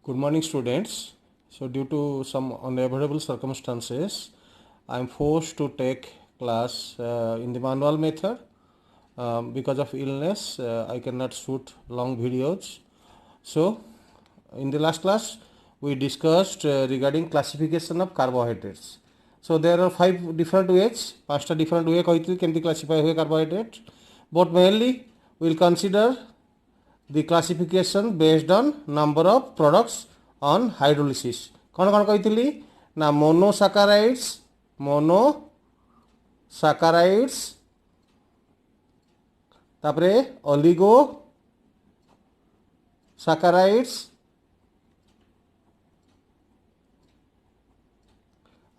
Good morning, students. So, due to some unavoidable circumstances, I am forced to take class in the manual method. Because of illness, I cannot shoot long videos. So, in the last class, we discussed regarding classification of carbohydrates. So, there are 5 different ways, 5 different way कहती केमती classify हुए carbohydrate. But mainly, we will consider the classification based on number of products on hydrolysis. कौन कौन कही ना मोनोसाकाराइड्स तापरे ओलिगोसाकाराइड्स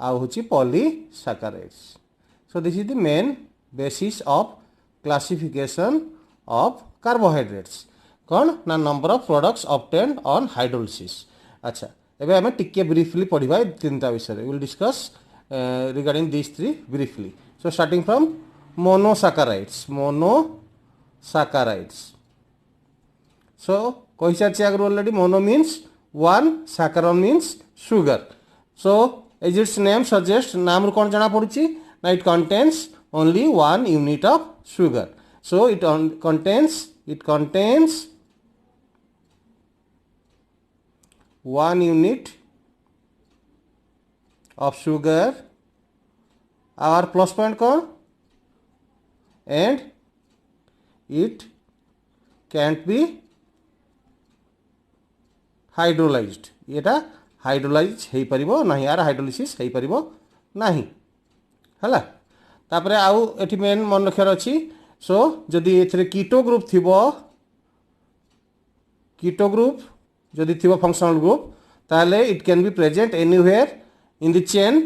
आउ होची पॉलीसाकाराइड्स. So this is the main basis of classification of carbohydrates. कौन ना number of products obtained on hydrolysis. अच्छा एबे हमें टिके ब्रीफली पढ़िबा तीनटा विषय will discuss regarding this three briefly. So starting from monosaccharides. So कहि सारछि आगर already mono means one, saccharon means sugar. So as its name suggest नाम रु कोन जाना पड़ुछि ना it contains only one unit of sugar. So it contains 1 unit of sugar. Our plus point कौन and it can't be hydrolyzed. येटा hydrolyse हो पारिबो नाही, यार हाइड्रोलिसिस हो पारिबो नाही हला. तापरे आउ एठी मेन मन रखियार अछि. सो जदि एथरे कीटो ग्रुप थिबो, कीटो ग्रुप जदि थिबो फंक्शनल ग्रुप ताले it can be present anywhere in the chain.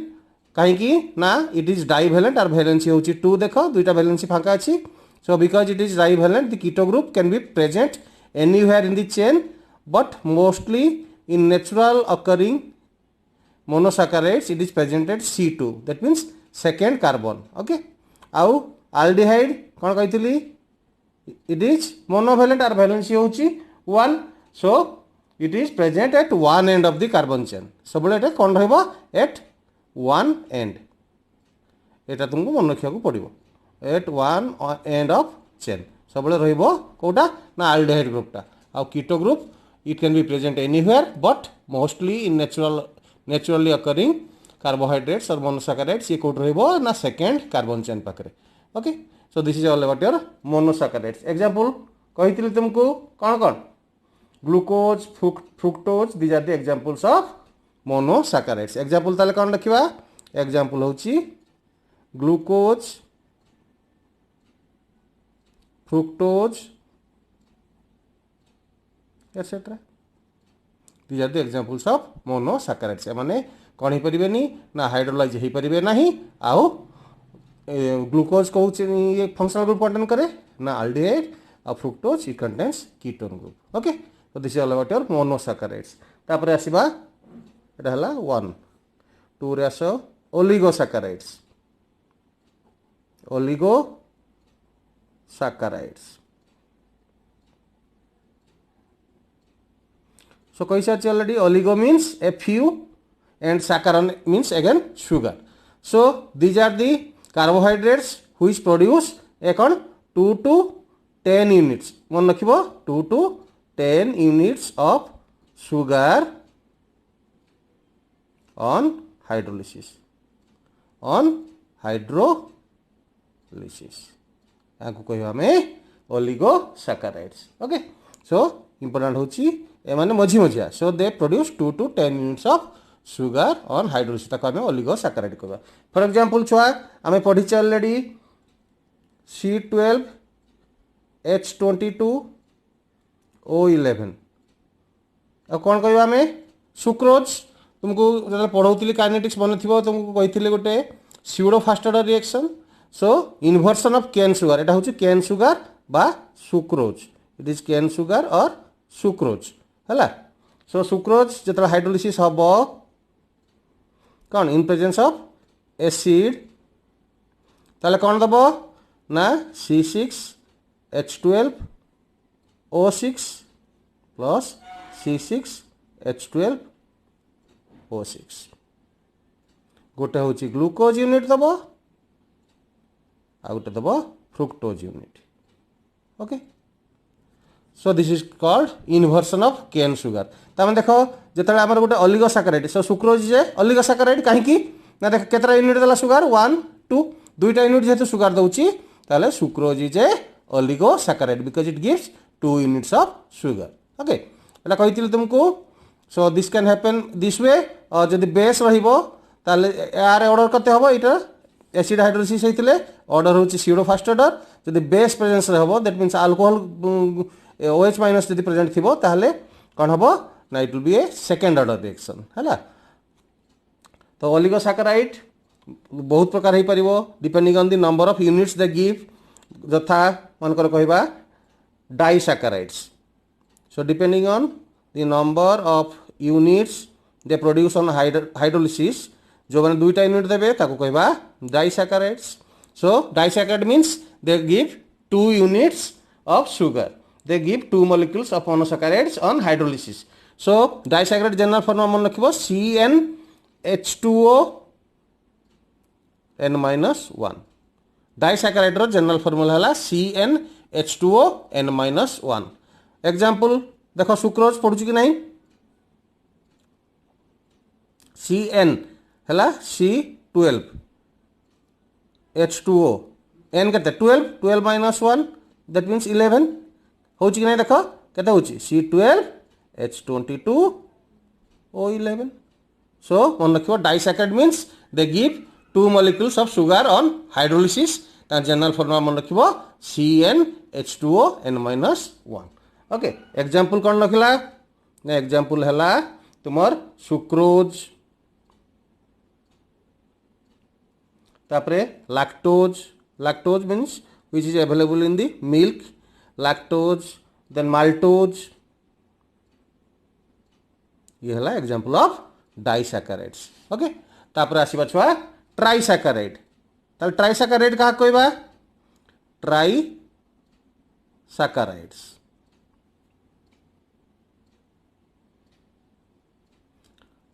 कहीं कि ना इट इज डाइवैलेंट और वैलेंसी होची 2. देखो दुईटा वैलेंसी फांका अछि. So because it is divalent the keto group can be present anywhere in the chain but mostly in natural occurring monosaccharides it is presented C2. That means second carbon. Okay आउ aldehyde कौन कही it is monovalent और valency होची 1. So it is present at one end of the carbon chain. सब एटा कौन रहबो eight one and. एटा तुमको मन रखिया को पड़िबो at one end of chain सब रहबो कोटा ना आल्डिहाइड ग्रुपटा. आ keto group it can be present anywhere but mostly in naturally occurring carbohydrates और मोनोसैकेराइड्स ये कोट रहबो ना सेकेंड कार्बन चेन पाखरे. Okay so this is all about your monosaccharides. Example कही तुमको कौन कौन glucose, fructose, these are the examples of monosaccharides. Example ताले कौन रखिबा एग्जांपल होची glucose, fructose etcetera. These are the examples of monosaccharides. माने कौन हो परिबेनी ना हाइड्रोलाइज हो परिबे नाही. आउ ग्लूकोज कहूँ ये फंक्शनल ग्रुप कंटेन करे ना आल्डिहाइड और fructose it contains ketone group. Okay तो this is all about your monosaccharides. तापर आसीबा एटा हला 1 2 रे आसो ओलिगोसैकेराइड्स. सो कही सारी already oligo means a few and saccharon means again sugar. So these are the carbohydrates which produce a 2 to 10 units. मन रखिबो 2 to 10 units of sugar on hydrolysis. याको कहबा में oligosaccharides. ओके सो इंपोर्टेंट होची ए माने मझी मझिया. So they produce 2 to 10 units of sugar on hydrolysis ताको आमे ओलिगोसैकेराइड कहबा. फॉर एग्जांपल छुआ आमे पढ़ी ऑलरेडी C12H22O11. आ कोन कहबा आमे सुक्रोज. तुमको जब पढ़ौतिली काइनेटिक्स बने थिबो तुमको कहिथिले गोटे pseudo fast order reaction. So inversion of cane sugar एटा होची केन सुगर बा sucrose. It is cane sugar और सुक्रोज हला. सो सुक्रोज जतरा हाइड्रोलिसिस हबो कौन इन प्रेजेंस ऑफ एसिड ताले कौन दबो ना C6H12O6 plus C6 H12O6 गोटे हूँ ग्लूकोज यूनिट दब आ गोटे दब fructose unit okay so this is called inversion of cane sugar तमें देख जो आम गोटे ऑलिगोसैकेराइड सो सुक्रोज जे ऑलिगोसैकेराइड कहीं ना देख केतरा यूनिट देला शुगर 1 2 दुईटा यूनिट जेहेतु शुगर दउची ताले sucrose is a oligosaccharide because it gives 2 units of sugar okay एटा कहितिल तुमको so this can happen this way और जदि बेस रहिबो ताले यार ऑर्डर करते हबो इटा एसिड हाइड्रोलिसिस होइतिले ऑर्डर होची सीडो फास्ट ऑर्डर जदि बेस प्रेजेंस रहबो that means alcohol OH minus जदि प्रेजेंट थिबो ताले कोन हबो ना it will be a second order reaction हैला तो ऑलिगोसैकेराइड बहुत प्रकार हो पारिबो depending on the number of units they give यथा मनकर कहबा disaccharides so depending on the number of units they produce on hydrolysis जो मैंने दुईटा यूनिट देबे ताको कहबा disaccharides so disaccharide means they give 2 units of sugar they give 2 molecules of monosaccharides on hydrolysis so disaccharide general formula मन रखिबो CnH2O n minus 1 disaccharide रो general formula हला CnH2O n minus 1 example देखो sucrose पढुची कि नहीं Cn हला C12 H2O n केते 12 minus 1 that means 11 होची कि नहीं देखो केते होची C12 H22O11 सो मन रखिबो disaccharide means they give 2 molecules of sugar on hydrolysis ता जनरल फॉर्मूला मन रखिबो CnH2O n minus 1 okay example कोन लखिला ने एग्जांपल हला तुमर सुक्रोज तापरे lactose means which is available in the milk lactose then maltose ये हला एग्जांपल ऑफ डाइसैकेराइड्स ओके तापर आसीबा छुआ ट्राइसैकेराइड ताल ट्राइसैकेराइड का कहबा ट्राइसैकेराइड्स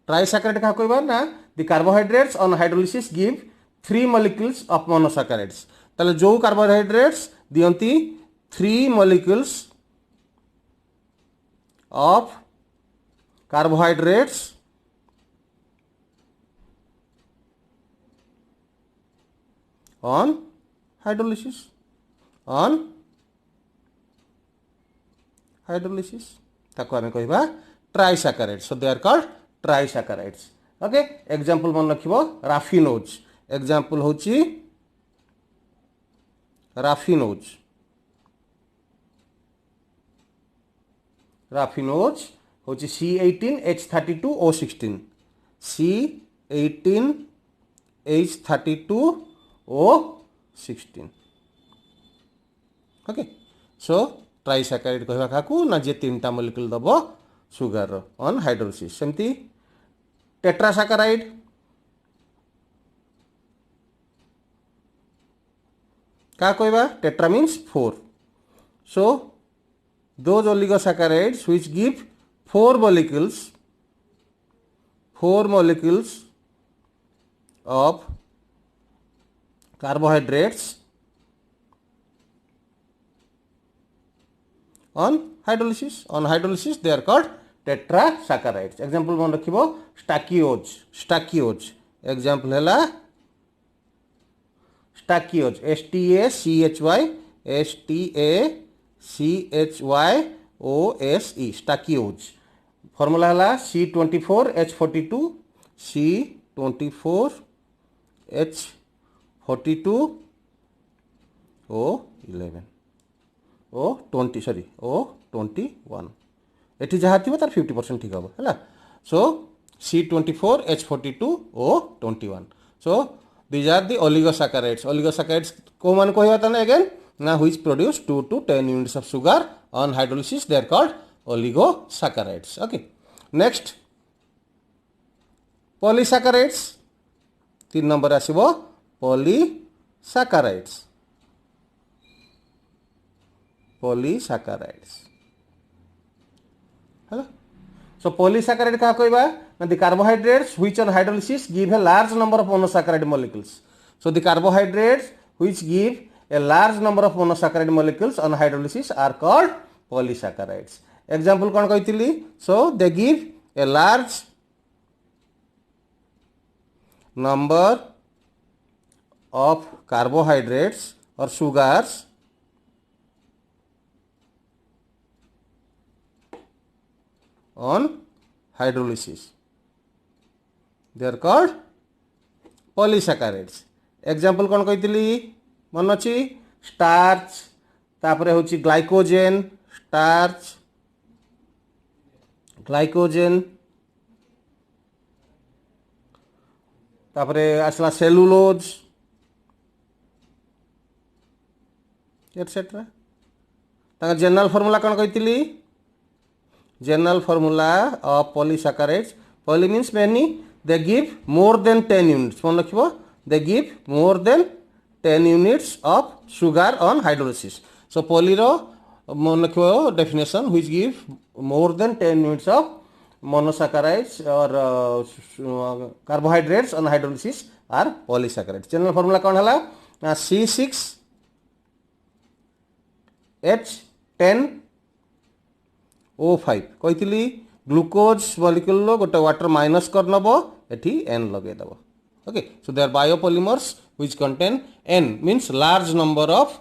ट्राइसैकेराइड का कहबा ना the carbohydrates on hydrolysis give 3 molecules of monosaccharides ताले जो कार्बोहाइड्रेट्स दियंती 3 molecules of carbohydrates on hydrolysis ताको आमे कहबा trisaccharides so they are called trisaccharides okay example मन रखिबो राफिनोज एग्जांपल होची राफिनोज होची C18H32O16 C18H32O16 ओके सो ट्राइसैकेराइड कहबा काकू ना जे तीनटा मॉलिक्यूल दबो सुगर ऑन हाइड्रोलिसिस सेमती टेट्रासैकेराइड का कहबा tetra means 4 so those oligosaccharides which give 4 molecules of carbohydrates on hydrolysis they are called tetrasaccharides example मन रखिबो स्टाकियोज example हला स्टाकियोज STACHYOSE स्टाकियोज फॉर्मूला हला C24H42 O21 एठी जहाँ थी तार 50% ठीक हम है so C24H42O21 so these are the oligosaccharides को मान कहबा तने अगेन ना which produce 2 to 10 units of sugar on hydrolysis they are called oligosaccharides okay next polysaccharides 3 number आसीबो polysaccharides है So polysaccharide क्या कहबा ना the carbohydrates which on hydrolysis give a large number of monosaccharide molecules. So the carbohydrates which give a large number of monosaccharide molecules on hydrolysis are called polysaccharides. Example कौन कहती? So they give a large number of carbohydrates or sugars on hydrolysis. They are called polysaccharides. Example कौन कहती? मन अच्छी starch तापरे होची glycogen starch glycogen तापरे आसला सेलुलोज एटसेट्रा. ताका जनरल फॉर्मूला कौन कहती? General formula of polysaccharides. Poly means many. They give more than 10 units. मन रखिबो. They give more than 10 units of sugar on hydrolysis. So poly रो मन रखिबो definition which give more than 10 units of monosaccharides or carbohydrates on hydrolysis are polysaccharides. General formula कौन हला? C6H10 O5 कहती glucose molecule गोटे water minus कर नब एठी N लगे दब. Okay so they are biopolymers which contain N means large number of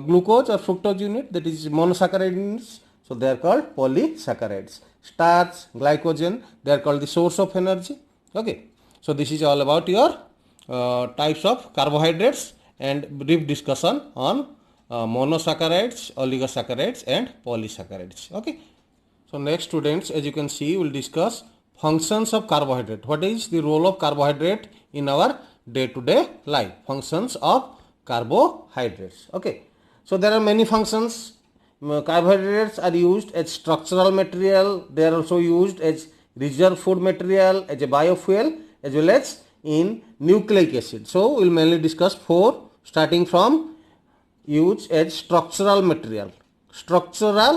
glucose और fructose unit that is monosaccharide units. So they are called polysaccharides. Starch glycogen they are called the source of energy. Okay so this is all about your types of carbohydrates and brief discussion on monosaccharides, oligosaccharides and polysaccharides. Okay, so next students, as you can see, we'll discuss functions of carbohydrate. What is the role of carbohydrate in our day to day life? Functions of carbohydrates. Okay, so there are many functions. Carbohydrates are used as structural material. They are also used as reserve food material, as a biofuel, as well as in nucleic acid. So we'll mainly discuss four, starting from use as structural material. Structural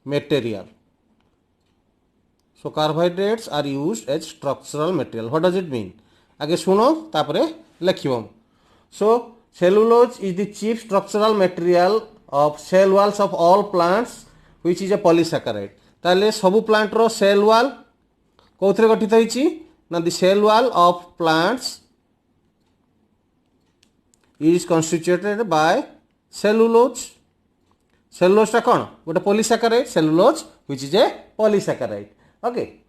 material. So carbohydrates are used as structural material. What does it mean? आगे सुनो तापरे लिखिबो. So cellulose is the chief structural material of cell walls of all plants which is a polysaccharide. ताले सबु plant रो cell wall कोथरे गठित होईची ना the cell wall of plants is constituted by cellulose. Cellulose टा कौन गोटे polysaccharide. Cellulose which is a polysaccharide. Okay,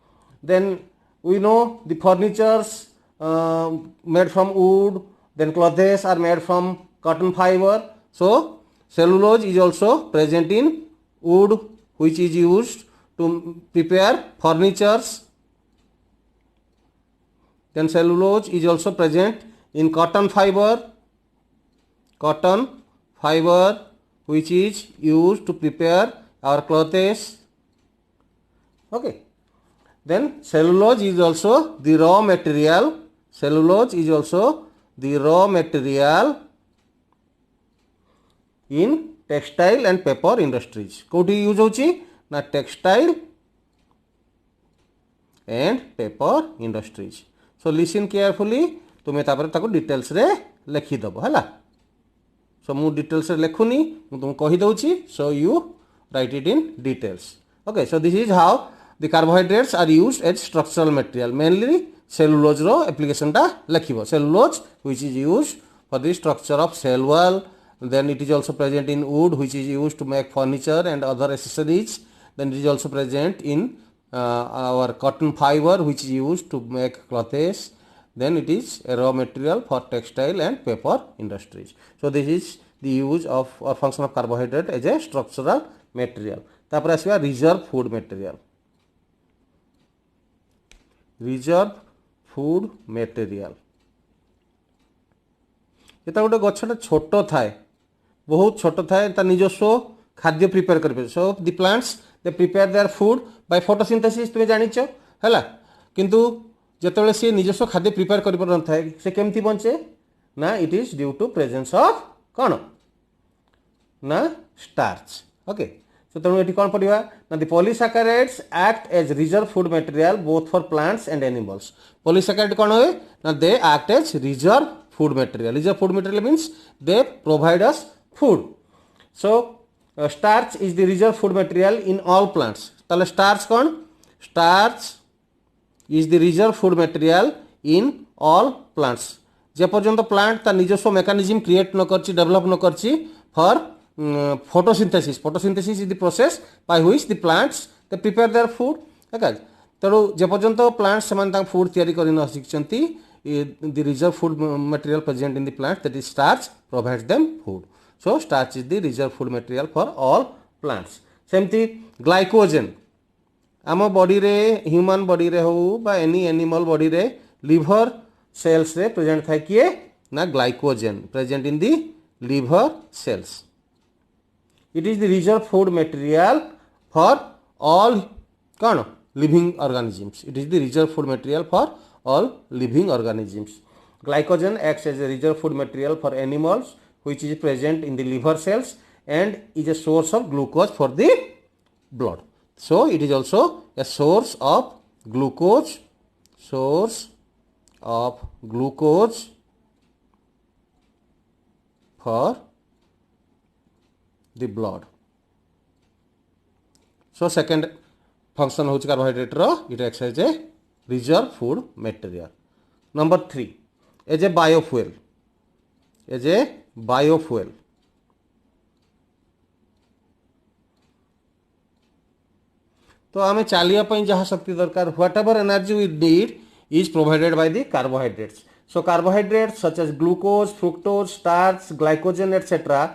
then we know the furnitures made from wood, then clothes are made from cotton fiber. So cellulose is also present in wood which is used to prepare furnitures. Then cellulose is also present in cotton fiber which is used to prepare our clothes. Okay, then cellulose is also the raw material. Cellulose is also the raw material in textile and paper industries. कोठी use होची ना textile and paper industries. So listen carefully. तुम्हें तापर ताको details रे लिखि दबो हला. So मु डिटेल्स रे लेखुनी मु तुम कहि दउची. So you write it in details. Okay, so this is how the carbohydrates are used as structural material. Mainly cellulose ro application ta lekhibo. Cellulose which is used for the structure of cell wall. Then it is also present in wood which is used to make furniture and other accessories. Then it is also present in our cotton fiber which is used to make clothes. Then it is a raw material for textile and paper industries. So this is the use of or function of carbohydrate as a structural material. तापर आसवा reserve food material. Reserve food material. এটা गोटे गछटा छोट थाए बहुत छोट थाए ता निजस्व खाद्य प्रिपेयर करबे. So the plants they prepare their food by photosynthesis. तुमे जानिचो हैला. किंतु जेतेबेले से निजस्व खाद्य प्रिपेयर करि पर न थाए से केमथि बंचे ना it is due to presence of कोन ना स्टार्च. ओके, सो तेणु ये कौन पढ़ा ना the polysaccharides act as reserve food material both for plants and animals polysaccharide कौन हुए ना they act as reserve food material means they provide us food so starch is the reserve food material in all plants ताले starch कौन starch is the reserve food material in all plants जे पर्यंत plant ता निजस्व mechanism create न करछि develop न करछि for photosynthesis is the process by which the plants they prepare their food ठीक तेणु जे पर्यंत प्लांट्स से फूड तैयारी कर न शिखिंट the reserve food material present in the plant that is starch provides them food so starch is the reserve food material for all plants सेमती glycogen आम बॉडी रे ह्यूमन बॉडी रे हो बा एनी एनिमल बॉडी रे liver cells रे present थाए किए ना glycogen present in the liver cells it is the reserve food material for all कौन living organisms it is the reserve food material for all living organisms glycogen acts as a reserve food material for animals which is present in the liver cells and is a source of glucose for the blood so it is also a source of glucose for the blood so second function होची carbohydrate रो it acts as a reserve food material number 3 as a biofuel तो आम चलिया जहाँ शक्ति दरकार whatever energy we need is provided by the carbohydrates so carbohydrates such as glucose fructose starch glycogen etcetera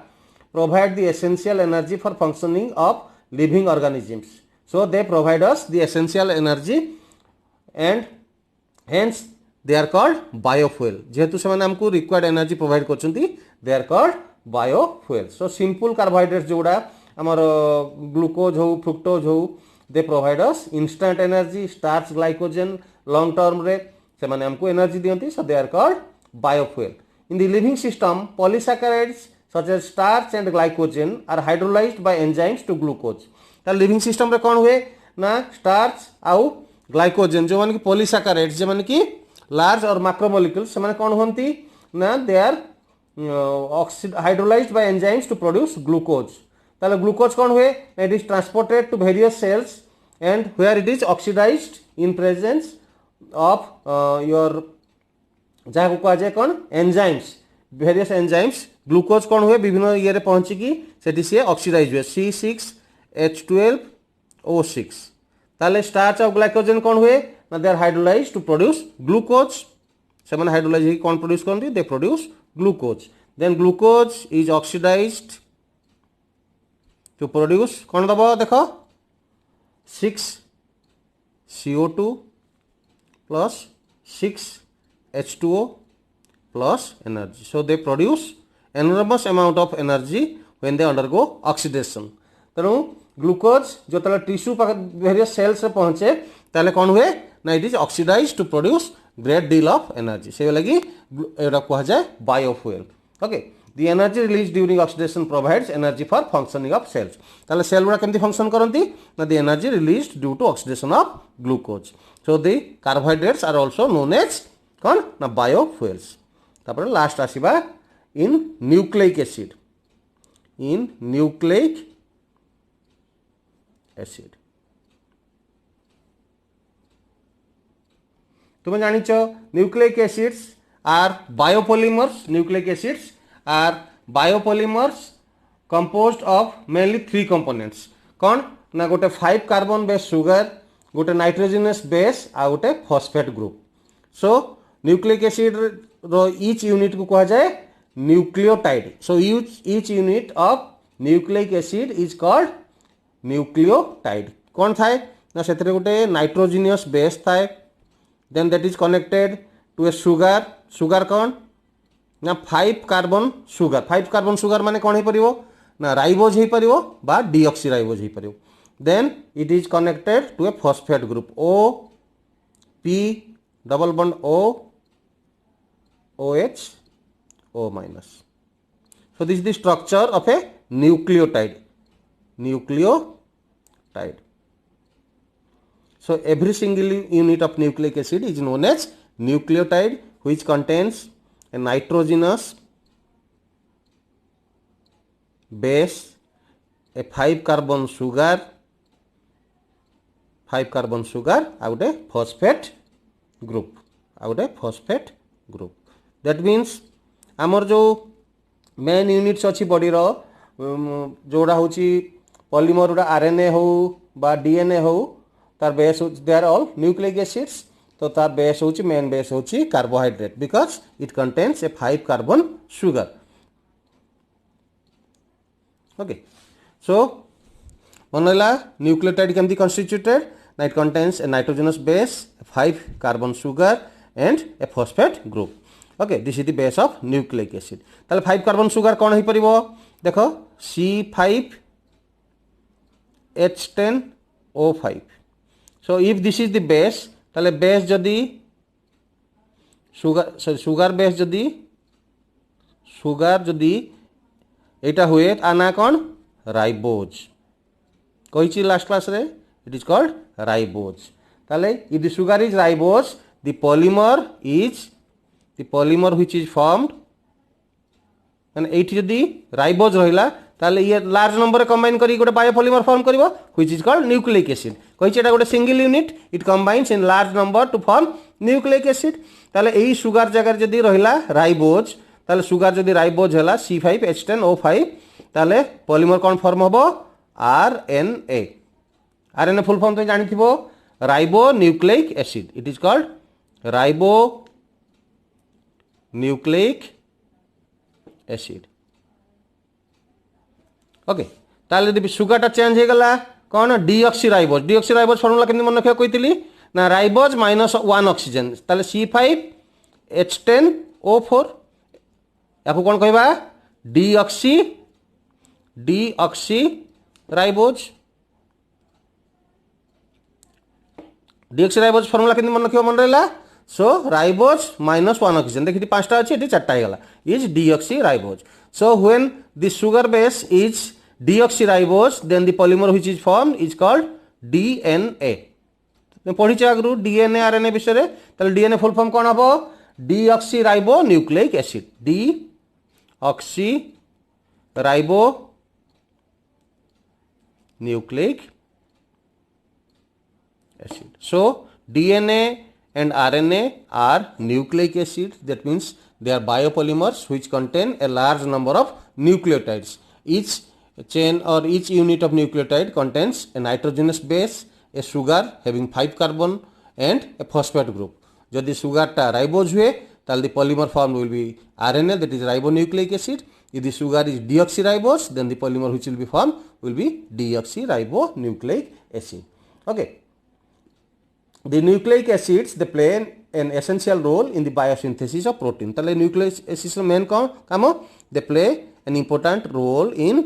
provide the essential energy for functioning of living organisms so they provide us the essential energy and hence they are called biofuel जेहेतु से आमको required energy provide करछंती they are called biofuel so simple carbohydrates जोड़ा आमर glucose हो fructose हो they provide us instant energy starch glycogen long term रे से माने हमको एनर्जी दियंती so they are called biofuel in the living system polysaccharides such as starch and glycogen are hydrolysed by enzymes to glucose ता living system रे कोन हुए ना स्टार्च आउ ग्लाइकोजन जो माने कि पॉलीसैकेराइड्स जे माने कि लार्ज और मैक्रोमोलिक्यूल्स से माने कोन होंती ना they are hydrolysed by enzymes to produce glucose ताले ग्लूकोज कौन हुए it is transported to various cells and where it is oxidised in presence of your जहाँ को कहा जाए कौन एंजाइम्स वेरियस एंजाइम्स ग्लूकोज कौन हुए विभिन्न ये पहुंची सेठी सी ऑक्सीडाइज हुए C6H12O6 ताले स्टार्च ऑफ ग्लाइकोजन कौन हुए ना they are hydrolysed to produce glucose से माने हाइड्रोलाइज ही कौन प्रोड्यूस करती they produce glucose then glucose is oxidised to produce कौन दब देख 6CO2 plus 6H2O plus energy. So they produce enormous amount of energy when they undergo oxidation. तेणु glucose जो तले टिश्यू वेरियस सेल्स रे पहुंचे ताले कौन हुए ना it is oxidise to produce great deal of energy से लगी एटा कहा जाए biofuel okay the energy release during oxidation provides energy for functioning of cells ताले सेल गुडा केमती फंक्शन करंती ना the energy release due to oxidation of glucose so the carbohydrates are also known as कौन ना बायोफ्यूल्स तापर last आसीबा in nucleic acid acid तुम्हें जानिच nucleic acids are biopolymers composed of mainly 3 components कौन ना गोटे 5 कार्बन बेस सुगर गोटे नाइट्रोजनस बेस आ गोटे phosphate group so nucleic acid रो ईच यूनिट को कहा जाए nucleotide so each unit of nucleic acid is called nucleotide कौन थाए ना से गोटे नाइट्रोजिनियस बेस थाए then that is connected to a sugar कौन ना 5 कार्बन सुगर माने कौन हो परिवो ना राइबोज हो परिवो बा डीऑक्सीराइबोज हो परिवो then it is connected to a phosphate group O P double bond O OH O minus so this is the structure of a nucleotide nucleotide. So every single unit of nucleic acid is known as nucleotide, which contains a nitrogenous base, a 5 carbon sugar, ଆଉ ଗୋଟେ phosphate group, that means आमर जो main units अच्छी body रो जोड़ा होची polymer गुड़ा RNA हो बा डीएनए हो तार base they are all nucleic acids. तो तार बेस होची मेन बेस होची carbohydrate because it contains a 5 carbon sugar. Okay, so मनला न्यूक्लियोटाइड केमती कन्स्टिट्यूटेड ना it contains a nitrogenous base, 5 carbon sugar and a phosphate group. Okay, this is the base of nucleic acid. ताले 5 carbon sugar कौन हो परिबो देखो C5H10O5. So if this is the base ताले base जदी sugar base जदी एटा हुए आना कौन राइबोज कही लास्ट क्लास रे इट इज कॉल्ड राइबोज. ताले if the sugar is ribose the polymer which is formed माने एठी जदी राइबोज रहिला ताले ये लार्ज नंबर कंबाइन करी गोटे बायोपॉलीमर फॉर्म करिवो which is called nucleic acid. कही एटा गोटे single unit it combines in large number to form nucleic acid. ताले एही सुगर जगह जदी रहिला राइबोज ताले सुगर जदी राइबोज हला C5H10O5 ताले पॉलीमर कौन फॉर्म होबो RNA. RNA फुल फॉर्म तुम जानिथिबो ribonucleic acid. It is called ribonucleic acid. Okay, ताले यदि सुगर टा चेंज हो गला कौन डीऑक्सीराइबोज. डीऑक्सीराइबोज फॉर्मूला केमती मन रखिया कहितली ना राइबोज -1 ऑक्सीजन ताले C5H10O4 याको कौन कहबा डीऑक्सीराइबोज. डीऑक्सीराइबोज फॉर्मूला केमती मन रखियो मन रहला सो राइबोज -1 ऑक्सीजन देखि 5टा अछि एठी 4टा हेगला is deoxyribose. So when the sugar base is deoxyribose then the polymer which is formed is called DNA. पढ़ी आगु डीएनए आरएनए विषय ताले डीएनए फुल फॉर्म कौन हबो deoxyribo nucleic acid. Deoxyribo nucleic acid. So DNA and RNA are nucleic acids. That means they are biopolymers which contain a large number of nucleotides. Each chain or each unit of nucleotide contains a nitrogenous base, a sugar having 5 carbon and a phosphate group. Jodi sugar ta ribose हुए ताल the polymer formed will be RNA, that is ribonucleic acid. If the sugar is deoxyribose then the polymer which will be formed will be deoxyribonucleic acid. Okay. The nucleic acids they play an essential role in the biosynthesis of protein. ताले nucleic acids main काम they play an important role in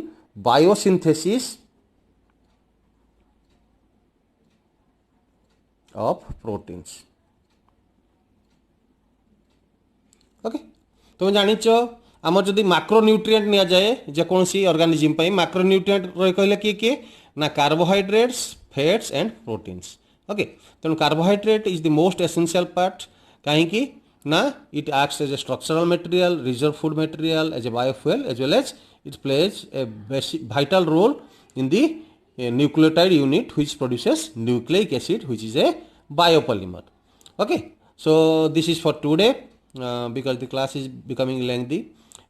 biosynthesis of proteins. Okay, तुम जानिच आमर जदि macronutrient निया जाए जेकोसी organism पे macronutrient कहले किए ना carbohydrates, fats and proteins. Okay, तेणु carbohydrate is the most essential part कहीं ना it acts as a structural material, reserve food material, as a biofuel as well as it plays a vital role in the nucleotide unit which produces nucleic acid which is a biopolymer. Okay, so this is for today because the class is becoming lengthy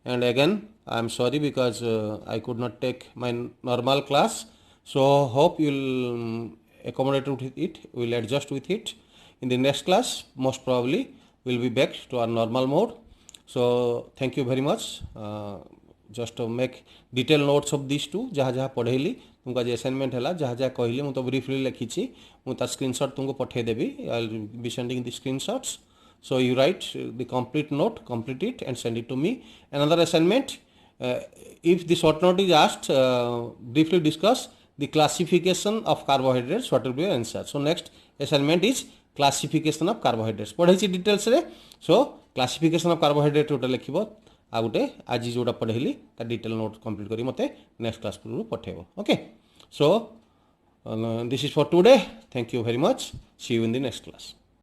and again I am sorry because I could not take my normal class, so hope you will accommodate with it, we will adjust with it. In the next class most probably we will be back to our normal mode. So thank you very much. Just to make detailed notes of these two जहाँ जहाँ पढ़ेली तुमका जो assignment है जहाँ जहाँ कहली मुझे briefly लिखी मुझे स्क्रीनशॉट तुमको पठे देवी. I will be sending the screenshots. So you write the complete note, complete it and send it to me. Another assignment, if the short note is asked, briefly discuss the classification of carbohydrates, what will be your answer. So next assignment is classification of carbohydrates. पढ़े details रे. So classification of carbohydrates उटा लिखिबो आ गुटे आज जोटा पढ़ेली ता detail note complete करी मते next class पूर्व पठेबो. Okay. So this is for today. Thank you very much. See you in the next class.